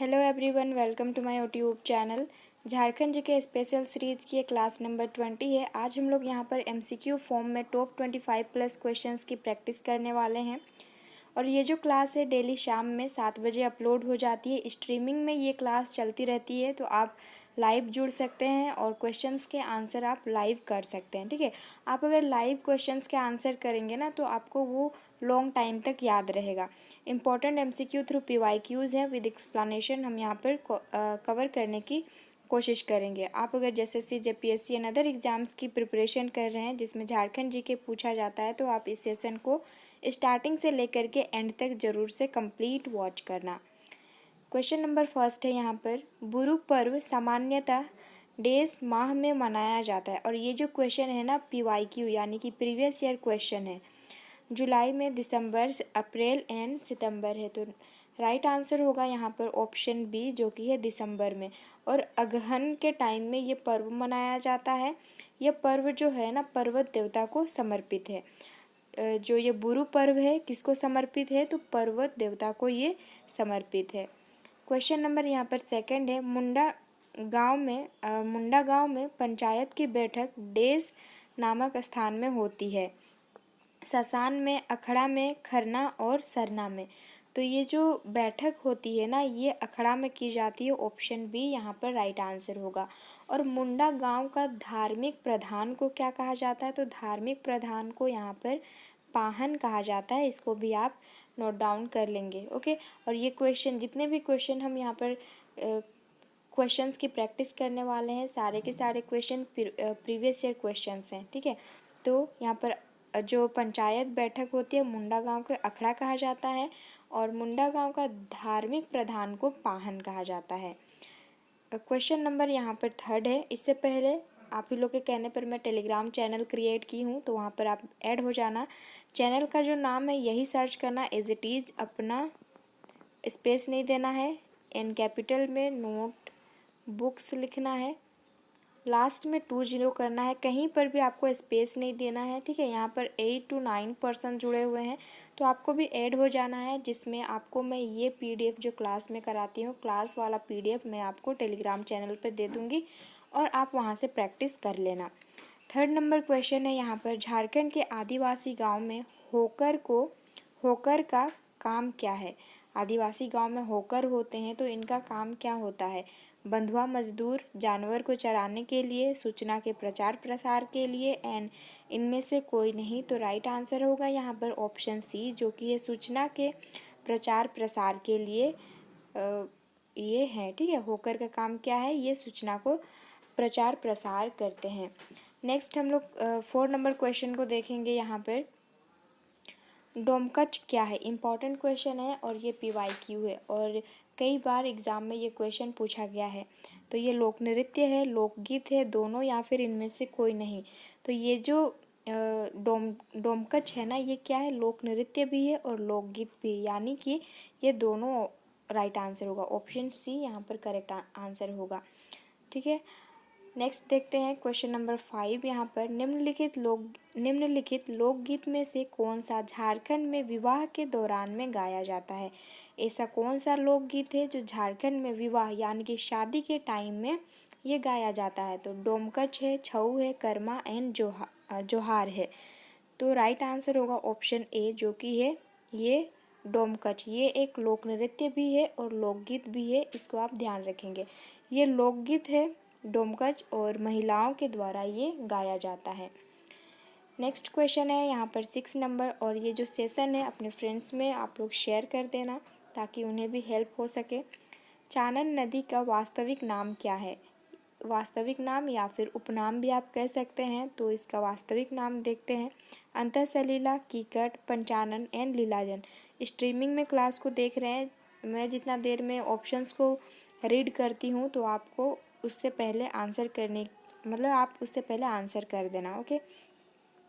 Hello everyone, welcome to my YouTube channel. Jharkhand GK special series की ये class number 20 है। आज हम लोग यहाँ पर एमसीक्यू फॉर्म में टॉप 25 प्लस क्वेश्चंस की प्रैक्टिस करने वाले हैं। और ये जो क्लास है डेली शाम में 7 बजे अपलोड हो जाती है। स्ट्रीमिंग में ये क्लास चलती रहती है, तो आप लाइव जुड़ सकते हैं और क्वेश्चंस के आंसर आप लाइव कर सकते हैं। ठीक है, आप अगर लाइव क्वेश्चंस के आंसर करेंगे ना तो आपको वो लॉन्ग टाइम तक याद रहेगा। इंपॉर्टेंट एमसीक्यू थ्रू पीवाईक्यूज़ हैं विद एक्सप्लेनेशन हम यहाँ पर कवर करने की कोशिश करेंगे। आप अगर SSC, JPSC and other exams की प्रिपरेशन कर रहे हैं जिसमें झारखंड जीके पूछा जाता है, तो आप इस सेशन को स्टार्टिंग से लेकर के एंड तक ज़रूर से कंप्लीट वॉच करना। क्वेश्चन नंबर फर्स्ट है यहाँ पर, गुरु पर्व सामान्यतः डेज माह में मनाया जाता है। और ये जो क्वेश्चन है ना पीवाईक्यू यानी कि प्रीवियस ईयर क्वेश्चन है। जुलाई में, दिसंबर, अप्रैल एंड सितंबर है, तो राइट आंसर होगा यहाँ पर ऑप्शन बी जो कि है दिसंबर में। और अगहन के टाइम में ये पर्व मनाया जाता है। यह पर्व जो है ना पर्वत देवता को समर्पित है। जो ये बुरु पर्व है किसको समर्पित है, तो पर्वत देवता को ये समर्पित है। क्वेश्चन नंबर यहाँ पर सेकंड है, मुंडा गांव में पंचायत की बैठक डेस नामक स्थान में होती है। ससान में, अखड़ा में, खरना और सरना में। तो ये जो बैठक होती है ना ये अखड़ा में की जाती है। ऑप्शन बी यहाँ पर राइट आंसर होगा। और मुंडा गांव का धार्मिक प्रधान को क्या कहा जाता है, तो धार्मिक प्रधान को यहाँ पर पाहन कहा जाता है। इसको भी आप नोट डाउन कर लेंगे। ओके, और ये क्वेश्चन जितने भी क्वेश्चन हम यहाँ पर क्वेश्चंस की प्रैक्टिस करने वाले हैं सारे के सारे क्वेश्चन प्रीवियस ईयर क्वेश्चंस हैं। ठीक है, तो यहाँ पर जो पंचायत बैठक होती है मुंडा गांव के अखड़ा कहा जाता है और मुंडा गांव का धार्मिक प्रधान को पाहन कहा जाता है। क्वेश्चन नंबर यहाँ पर थर्ड है। इससे पहले आप ही लोग के कहने पर मैं टेलीग्राम चैनल क्रिएट की हूँ, तो वहाँ पर आप ऐड हो जाना। चैनल का जो नाम है यही सर्च करना, एज इट इज़, अपना स्पेस नहीं देना है, एन कैपिटल में नोट बुक्स लिखना है, लास्ट में 20 करना है, कहीं पर भी आपको स्पेस नहीं देना है। ठीक है, यहाँ पर 8 to 9% जुड़े हुए हैं, तो आपको भी ऐड हो जाना है, जिसमें आपको मैं ये पीडीएफ जो क्लास में कराती हूँ क्लास वाला पीडीएफ मैं आपको टेलीग्राम चैनल पर दे दूँगी और आप वहाँ से प्रैक्टिस कर लेना। थर्ड नंबर क्वेश्चन है यहाँ पर, झारखंड के आदिवासी गाँव में होकर का काम क्या है। आदिवासी गांव में होकर होते हैं तो इनका काम क्या होता है। बंधुआ मजदूर, जानवर को चराने के लिए, सूचना के प्रचार प्रसार के लिए एंड इनमें से कोई नहीं। तो राइट आंसर होगा यहाँ पर ऑप्शन सी जो कि ये सूचना के प्रचार प्रसार के लिए ये है। ठीक है, होकर का काम क्या है, ये सूचना को प्रचार प्रसार करते हैं। नेक्स्ट हम लोग 4 नंबर क्वेश्चन को देखेंगे। यहाँ पर डोमकच क्या है, इम्पॉर्टेंट क्वेश्चन है और ये पीवाईक्यू है और कई बार एग्ज़ाम में ये क्वेश्चन पूछा गया है। तो ये लोक नृत्य है, लोकगीत है, दोनों या फिर इनमें से कोई नहीं। तो ये जो डोमकच है ना ये क्या है, लोक नृत्य भी है और लोकगीत भी, यानी कि ये दोनों राइट आंसर होगा। ऑप्शन सी यहाँ पर करेक्ट आंसर होगा। ठीक है, नेक्स्ट देखते हैं क्वेश्चन नंबर 5। यहाँ पर निम्नलिखित लोकगीत में से कौन सा झारखंड में विवाह के दौरान में गाया जाता है। ऐसा कौन सा लोकगीत है जो झारखंड में विवाह यानी कि शादी के टाइम में ये गाया जाता है। तो डोमकच है, छऊ है, कर्मा एंड जोहार है। तो राइट आंसर होगा ऑप्शन ए जो कि है ये डोमकच। ये एक लोक नृत्य भी है और लोकगीत भी है, इसको आप ध्यान रखेंगे। ये लोकगीत है डोमकच और महिलाओं के द्वारा ये गाया जाता है। नेक्स्ट क्वेश्चन है यहाँ पर 6 नंबर, और ये जो सेशन है अपने फ्रेंड्स में आप लोग शेयर कर देना ताकि उन्हें भी हेल्प हो सके। चानन नदी का वास्तविक नाम क्या है। वास्तविक नाम या फिर उपनाम भी आप कह सकते हैं, तो इसका वास्तविक नाम देखते हैं। अंतःसलीला, कीकट, पंचानन एंड लीलाजन। स्ट्रीमिंग में क्लास को देख रहे हैं, मैं जितना देर में ऑप्शंस को रीड करती हूँ तो आपको उससे पहले आंसर करने आप उससे पहले आंसर कर देना। ओके,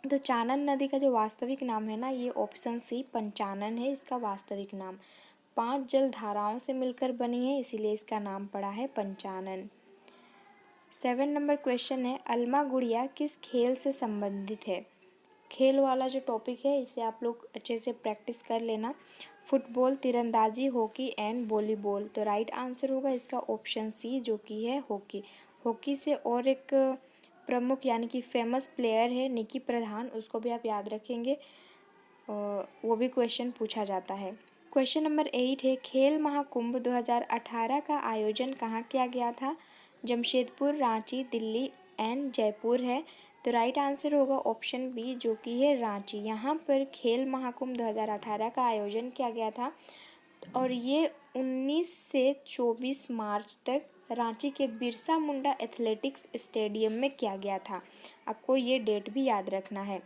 तो चानन नदी का जो वास्तविक नाम है ना ये ऑप्शन सी पंचानन है इसका वास्तविक नाम। 5 जल धाराओं से मिलकर बनी है इसीलिए इसका नाम पड़ा है पंचानन। 7 नंबर क्वेश्चन है, अलमा गुड़िया किस खेल से संबंधित है। खेल वाला जो टॉपिक है इसे आप लोग अच्छे से प्रैक्टिस कर लेना। फुटबॉल, तीरंदाजी, हॉकी एंड वॉलीबॉल। तो राइट आंसर होगा इसका ऑप्शन सी जो कि है हॉकी। हॉकी से और एक प्रमुख यानी कि फेमस प्लेयर है निकी प्रधान, उसको भी आप याद रखेंगे, वो भी क्वेश्चन पूछा जाता है। क्वेश्चन नंबर 8 है, खेल महाकुंभ 2018 का आयोजन कहाँ किया गया था? जमशेदपुर, रांची, दिल्ली एंड जयपुर है। तो राइट आंसर होगा ऑप्शन बी जो कि है रांची। यहाँ पर खेल महाकुंभ 2018 का आयोजन किया गया था और ये 19 से 24 मार्च तक रांची के बिरसा मुंडा एथलेटिक्स स्टेडियम में किया गया था। आपको ये डेट भी याद रखना है।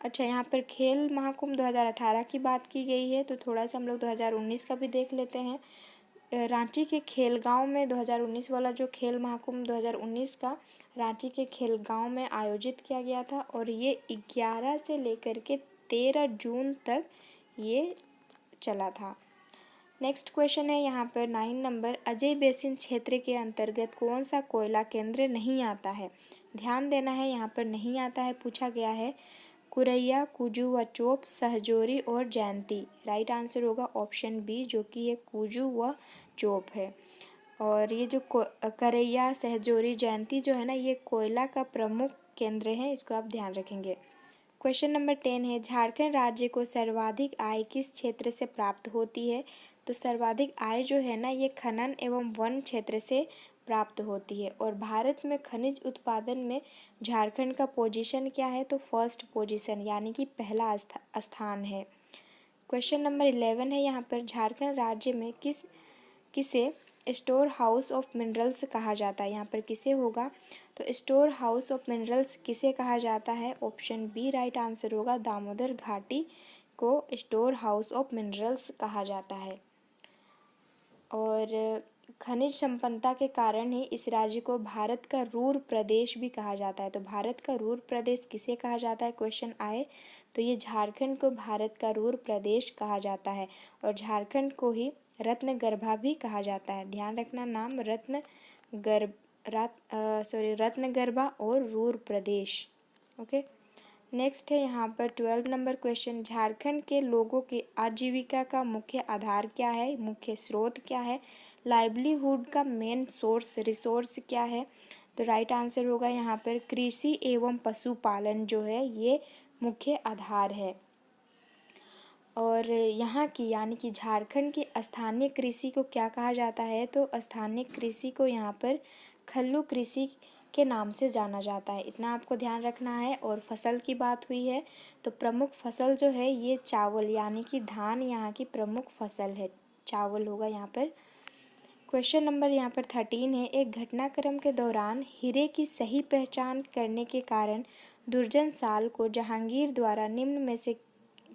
अच्छा, यहाँ पर खेल महाकुंभ 2018 की बात की गई है तो थोड़ा सा हम लोग 2019 का भी देख लेते हैं। रांची के खेलगांव में 2019 वाला जो खेल महाकुंभ 2019 का रांची के खेलगांव में आयोजित किया गया था और ये 11 से लेकर के 13 जून तक ये चला था। नेक्स्ट क्वेश्चन है यहाँ पर 9 नंबर, अजय बेसिन क्षेत्र के अंतर्गत कौन सा कोयला केंद्र नहीं आता है? ध्यान देना है, यहाँ पर नहीं आता है पूछा गया है। कुरैया, कुजू व चोप, सहजोरी और जयंती। राइट आंसर होगा ऑप्शन बी जो कि ये कुजू व चोप है। और ये जो करैया, सहजोरी, जयंती जो है ना, ये कोयला का प्रमुख केंद्र है, इसको आप ध्यान रखेंगे। क्वेश्चन नंबर 10 है, झारखंड राज्य को सर्वाधिक आय किस क्षेत्र से प्राप्त होती है? तो सर्वाधिक आय जो है ना, ये खनन एवं वन क्षेत्र से प्राप्त होती है। और भारत में खनिज उत्पादन में झारखंड का पोजीशन क्या है? तो फर्स्ट पोजीशन यानी कि पहला स्थान है। क्वेश्चन नंबर 11 है यहाँ पर, झारखंड राज्य में किसे स्टोर हाउस ऑफ मिनरल्स कहा जाता है? यहाँ पर किसे होगा? तो स्टोर हाउस ऑफ मिनरल्स किसे कहा जाता है? ऑप्शन बी राइट आंसर होगा, दामोदर घाटी को स्टोर हाउस ऑफ मिनरल्स कहा जाता है। और खनिज संपन्नता के कारण ही इस राज्य को भारत का रूर प्रदेश भी कहा जाता है। तो भारत का रूर प्रदेश किसे कहा जाता है? क्वेश्चन आए तो ये झारखंड को भारत का रूर प्रदेश कहा जाता है और झारखंड को ही रत्नगर्भा भी कहा जाता है। ध्यान रखना नाम, रत्नगर्भा और रूर प्रदेश। ओके, नेक्स्ट है यहाँ पर 12 नंबर क्वेश्चन, झारखंड के लोगों की आजीविका का मुख्य आधार क्या है? मुख्य स्रोत क्या है? लाइवलीहुड का मेन रिसोर्स क्या है? तो राइट आंसर होगा यहाँ पर कृषि एवं पशुपालन जो है ये मुख्य आधार है। और यहाँ की यानी कि झारखंड की स्थानीय कृषि को क्या कहा जाता है? तो स्थानीय कृषि को यहाँ पर खल्लू कृषि के नाम से जाना जाता है, इतना आपको ध्यान रखना है। और फसल की बात हुई है तो प्रमुख फसल जो है ये चावल यानी कि धान यहाँ की प्रमुख फसल है, चावल होगा यहाँ पर। क्वेश्चन नंबर यहाँ पर 13 है, एक घटनाक्रम के दौरान हीरे की सही पहचान करने के कारण दुर्जन साल को जहांगीर द्वारा निम्न में से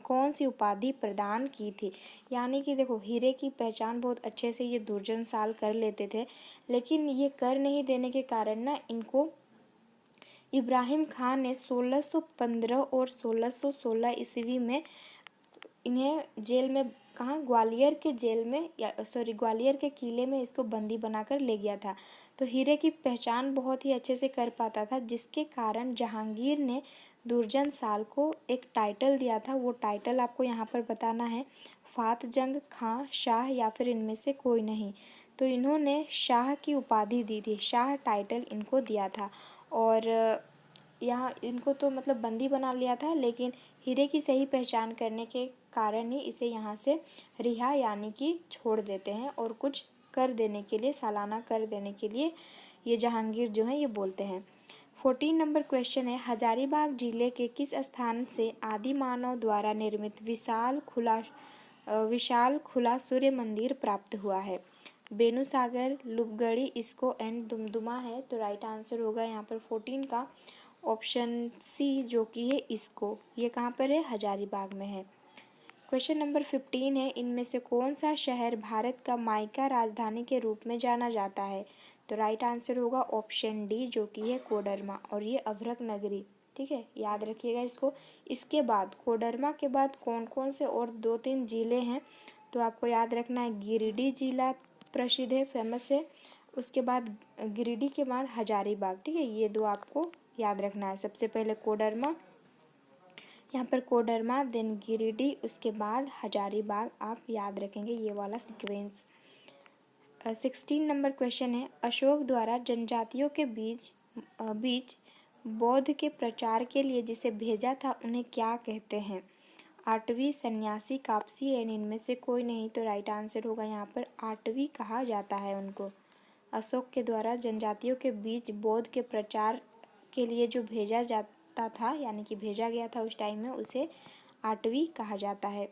कौन सी उपाधि प्रदान की थी? यानी कि देखो, हीरे की पहचान बहुत अच्छे से ये दुर्जन साल कर लेते थे, लेकिन ये कर नहीं देने के कारण ना इनको इब्राहिम खान ने 1615 और 1616 ईस्वी में इन्हें जेल में, कहाँ, ग्वालियर के जेल में ग्वालियर के किले में इसको बंदी बनाकर ले गया था। तो हीरे की पहचान बहुत ही अच्छे से कर पाता था, जिसके कारण जहांगीर ने दुर्जन साल को एक टाइटल दिया था। वो टाइटल आपको यहाँ पर बताना है, फात जंग खां शाह या फिर इनमें से कोई नहीं। तो इन्होंने शाह की उपाधि दी थी, शाह टाइटल इनको दिया था। और यहाँ इनको तो मतलब बंदी बना लिया था, लेकिन हीरे की सही पहचान करने के कारण ही इसे यहाँ से रिहा यानी कि छोड़ देते हैं और कुछ कर देने के लिए, सालाना कर देने के लिए ये जहांगीर जो है ये बोलते हैं। 14 नंबर क्वेश्चन है, हजारीबाग जिले के किस स्थान से आदि मानव द्वारा निर्मित विशाल खुला सूर्य मंदिर प्राप्त हुआ है? बेनुसागर, लुबगड़ी, इसको एंड दुमदुमा है। तो राइट आंसर होगा यहाँ पर 14 का ऑप्शन सी जो कि है इसको। ये कहाँ पर है? हजारीबाग में है। क्वेश्चन नंबर 15 है, इनमें से कौन सा शहर भारत का माइका राजधानी के रूप में जाना जाता है? तो राइट आंसर होगा ऑप्शन डी जो कि है कोडरमा, और ये अभ्रक नगरी, ठीक है, याद रखिएगा इसको। इसके बाद कोडरमा के बाद कौन कौन से और 2-3 जिले हैं तो आपको याद रखना है। गिरिडीह जिला प्रसिद्ध है, फेमस है, उसके बाद गिरिडीह के बाद हजारीबाग, ठीक है, ये दो आपको याद रखना है। सबसे पहले कोडरमा, यहाँ पर कोडरमा, देन गिरिडीह, उसके बाद हजारीबाग आप याद रखेंगे ये वाला सीक्वेंस। 16 नंबर क्वेश्चन है, अशोक द्वारा जनजातियों के बीच बौद्ध के प्रचार के लिए जिसे भेजा था उन्हें क्या कहते हैं? आठवीं, सन्यासी, कापसी एंड इनमें से कोई नहीं। तो राइट आंसर होगा यहाँ पर आठवीं कहा जाता है उनको। अशोक के द्वारा जनजातियों के बीच बौद्ध के प्रचार के लिए जो भेजा जाता था, यानी कि भेजा गया था उस टाइम में, उसे आठवीं कहा जाता है।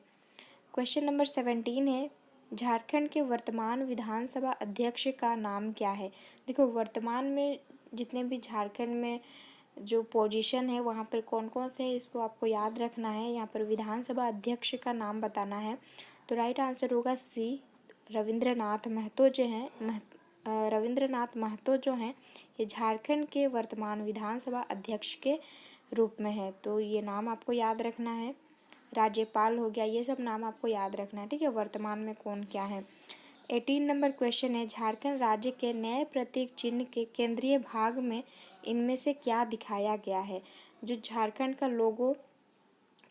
क्वेश्चन नंबर 17 है, झारखंड के वर्तमान विधानसभा अध्यक्ष का नाम क्या है? देखो, वर्तमान में जितने भी झारखंड में जो पोजीशन है वहाँ पर कौन कौन से है इसको आपको याद रखना है। यहाँ पर विधानसभा अध्यक्ष का नाम बताना है। तो राइट आंसर होगा सी, रविंद्रनाथ महतो जो हैं रविंद्रनाथ महतो जो हैं ये झारखंड के वर्तमान विधानसभा अध्यक्ष के रूप में है। तो ये नाम आपको याद रखना है। राज्यपाल हो गया, ये सब नाम आपको याद रखना है, ठीक है, वर्तमान में कौन क्या है। 18 नंबर क्वेश्चन है, झारखंड राज्य के नए प्रतीक चिन्ह के केंद्रीय भाग में इनमें से क्या दिखाया गया है? जो झारखंड का लोगो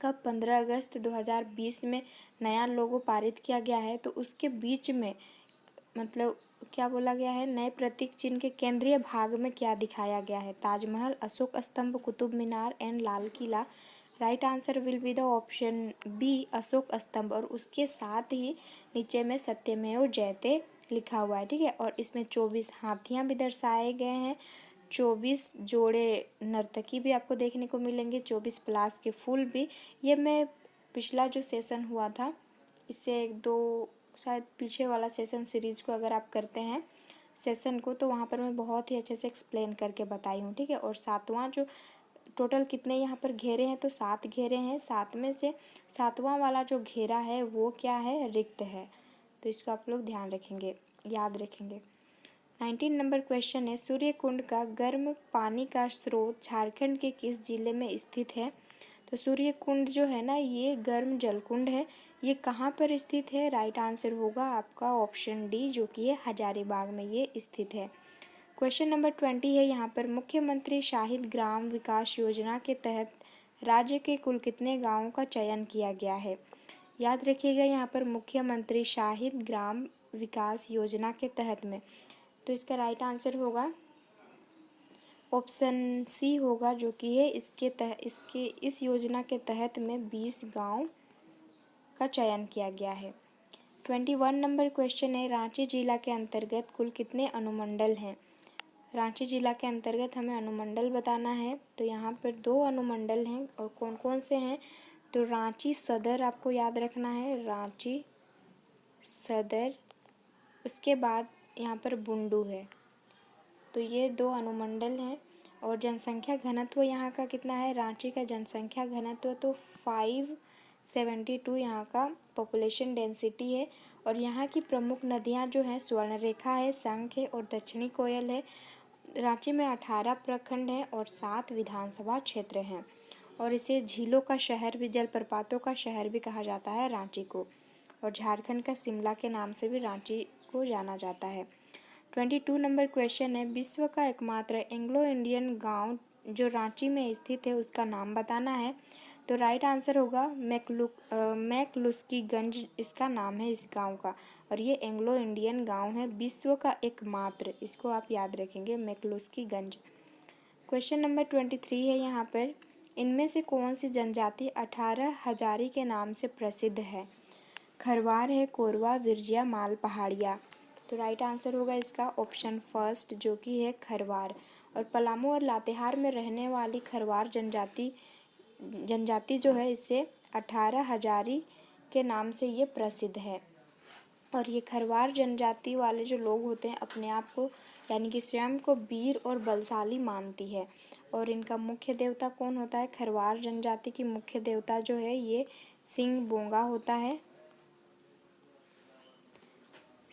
का 15 अगस्त 2020 में नया लोगो पारित किया गया है, तो उसके बीच में मतलब क्या बोला गया है, नए प्रतीक चिन्ह के केंद्रीय भाग में क्या दिखाया गया है? Taj Mahal, Ashok Stambh, Qutub Minar and Lal Qila. Right answer will be the option B, Ashok Stambh. और उसके साथ ही नीचे में सत्यमेव जयते लिखा हुआ है, ठीक है। और इसमें 24 हाथियाँ भी दर्शाए गए हैं, 24 जोड़े नर्तकी भी आपको देखने को मिलेंगे, 24 पलाश के फूल भी। ये मैं पिछला जो सेशन हुआ था इससे एक दो शायद पीछे वाला सेशन सीरीज को अगर आप करते हैं सेशन को, तो वहाँ पर मैं बहुत ही अच्छे से एक्सप्लेन करके बताई हूँ, ठीक है। और सातवां जो टोटल कितने यहाँ पर घेरे हैं, तो 7 घेरे हैं। 7 में से 7वां वाला जो घेरा है वो क्या है, रिक्त है। तो इसको आप लोग ध्यान रखेंगे, याद रखेंगे। 19 नंबर क्वेश्चन है, सूर्य कुंड का गर्म पानी का स्रोत झारखंड के किस जिले में स्थित है? तो सूर्य कुंड जो है ना, ये गर्म जल कुंड है। ये कहाँ पर स्थित है? राइट आंसर होगा आपका ऑप्शन डी, जो कि है हजारीबाग में ये स्थित है। क्वेश्चन नंबर 20 है, यहाँ पर मुख्यमंत्री शाहिद ग्राम विकास योजना के तहत राज्य के कुल कितने गाँवों का चयन किया गया है? याद रखिएगा, यहाँ पर मुख्यमंत्री शाहिद ग्राम विकास योजना के तहत में, तो इसका राइट आंसर होगा ऑप्शन सी होगा, जो कि है इस योजना के तहत में 20 गांव का चयन किया गया है। 21 नंबर क्वेश्चन है, रांची जिला के अंतर्गत कुल कितने अनुमंडल हैं? रांची जिला के अंतर्गत हमें अनुमंडल बताना है। तो यहाँ पर 2 अनुमंडल हैं, और कौन कौन से हैं? तो रांची सदर आपको याद रखना है, रांची सदर, उसके बाद यहाँ पर बुंडू है। तो ये 2 अनुमंडल हैं। और जनसंख्या घनत्व यहाँ का कितना है? रांची का जनसंख्या घनत्व तो 572 यहाँ का पॉपुलेशन डेंसिटी है। और यहाँ की प्रमुख नदियाँ जो हैं, स्वर्णरेखा है, शंख है और दक्षिणी कोयल है। रांची में 18 प्रखंड हैं और 7 विधानसभा क्षेत्र हैं। और इसे झीलों का शहर भी, जलप्रपातों का शहर भी कहा जाता है रांची को। और झारखंड का शिमला के नाम से भी रांची को जाना जाता है। 22 नंबर क्वेश्चन है, विश्व का एकमात्र एंग्लो इंडियन गांव जो रांची में स्थित है उसका नाम बताना है। तो राइट आंसर होगा मैकलुस्कीगंज, इसका नाम है इस गांव का। और ये एंग्लो इंडियन गांव है, विश्व का एकमात्र, इसको आप याद रखेंगे, मैकलुस्कीगंज। क्वेश्चन नंबर 23 है, यहाँ पर इनमें से कौन सी जनजाति 18 हजारी के नाम से प्रसिद्ध है? खरवार है, कोरवा, विरजिया, माल पहाड़िया। तो राइट आंसर होगा इसका ऑप्शन फर्स्ट, जो कि है खरवार। और पलामू और लातेहार में रहने वाली खरवार जनजाति जो है, इसे 18 हजारी के नाम से ये प्रसिद्ध है। और ये खरवार जनजाति वाले जो लोग होते हैं अपने आप को, यानी कि स्वयं को वीर और बलशाली मानती है। और इनका मुख्य देवता कौन होता है? खरवार जनजाति की मुख्य देवता जो है ये सिंह बोंगा होता है।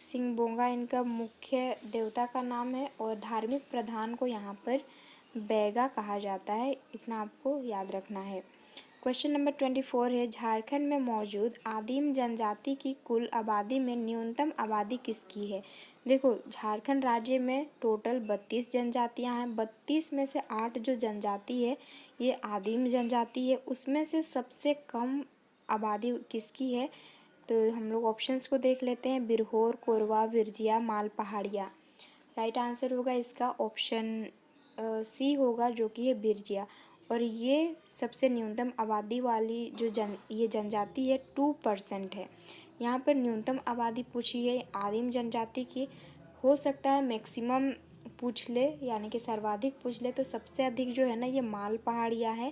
सिंह बोंगा इनका मुख्य देवता का नाम है। और धार्मिक प्रधान को यहाँ पर बैगा कहा जाता है, इतना आपको याद रखना है। क्वेश्चन नंबर 24 है, झारखंड में मौजूद आदिम जनजाति की कुल आबादी में न्यूनतम आबादी किसकी है। देखो, झारखंड राज्य में टोटल 32 जनजातियां हैं। 32 में से 8 जो जनजाति है ये आदिम जनजाति है। उसमें से सबसे कम आबादी किसकी है, तो हम लोग ऑप्शंस को देख लेते हैं। बिरहोर, कोरवा, विरजिया, माल पहाड़िया। राइट आंसर होगा इसका ऑप्शन सी होगा, जो कि है बिरजिया। और ये सबसे न्यूनतम आबादी वाली ये जनजाति है 2% है। यहाँ पर न्यूनतम आबादी पूछी है आदिम जनजाति की। हो सकता है मैक्सिमम पूछ ले, यानी कि सर्वाधिक पूछ ले, तो सबसे अधिक जो है ना ये माल पहाड़िया है।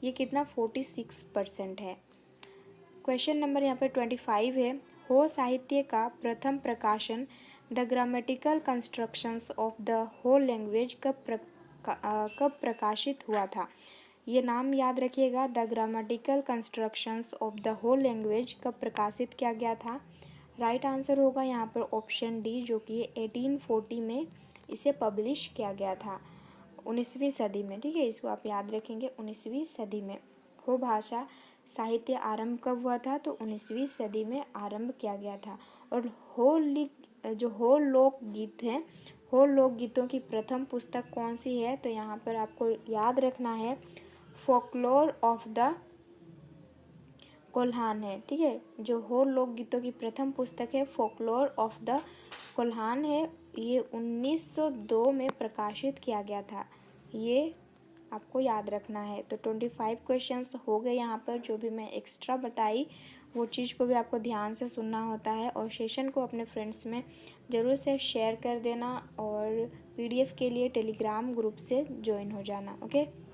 ये कितना 46% है। क्वेश्चन नंबर यहाँ पर 25 है, हो साहित्य का प्रथम प्रकाशन the grammatical constructions of the whole language कब प्रकाशित हुआ था। ये नाम याद रखिएगा, the grammatical constructions of the whole language कब प्रकाशित किया गया था। राइट आंसर होगा यहाँ पर ऑप्शन डी, जो कि 1840 में इसे पब्लिश किया गया था, 19वीं सदी में। ठीक है, इसको आप याद रखेंगे, 19वीं सदी में। हो भाषा साहित्य आरंभ कब हुआ था, तो 19वीं सदी में आरंभ किया गया था। और हो लोकगीत हैं, हो लोकगीतों की प्रथम पुस्तक कौन सी है, तो यहाँ पर आपको याद रखना है फोकलोर ऑफ द कोल्हान है। ठीक है, जो हो लोकगीतों की प्रथम पुस्तक है फोकलोर ऑफ द कोल्हान है। ये 1902 में प्रकाशित किया गया था, ये आपको याद रखना है। तो 25 क्वेश्चंस हो गए यहाँ पर। जो भी मैं एक्स्ट्रा बताई वो चीज़ को भी आपको ध्यान से सुनना होता है, और सेशन को अपने फ्रेंड्स में ज़रूर से शेयर कर देना, और PDF के लिए टेलीग्राम ग्रुप से ज्वाइन हो जाना। ओके।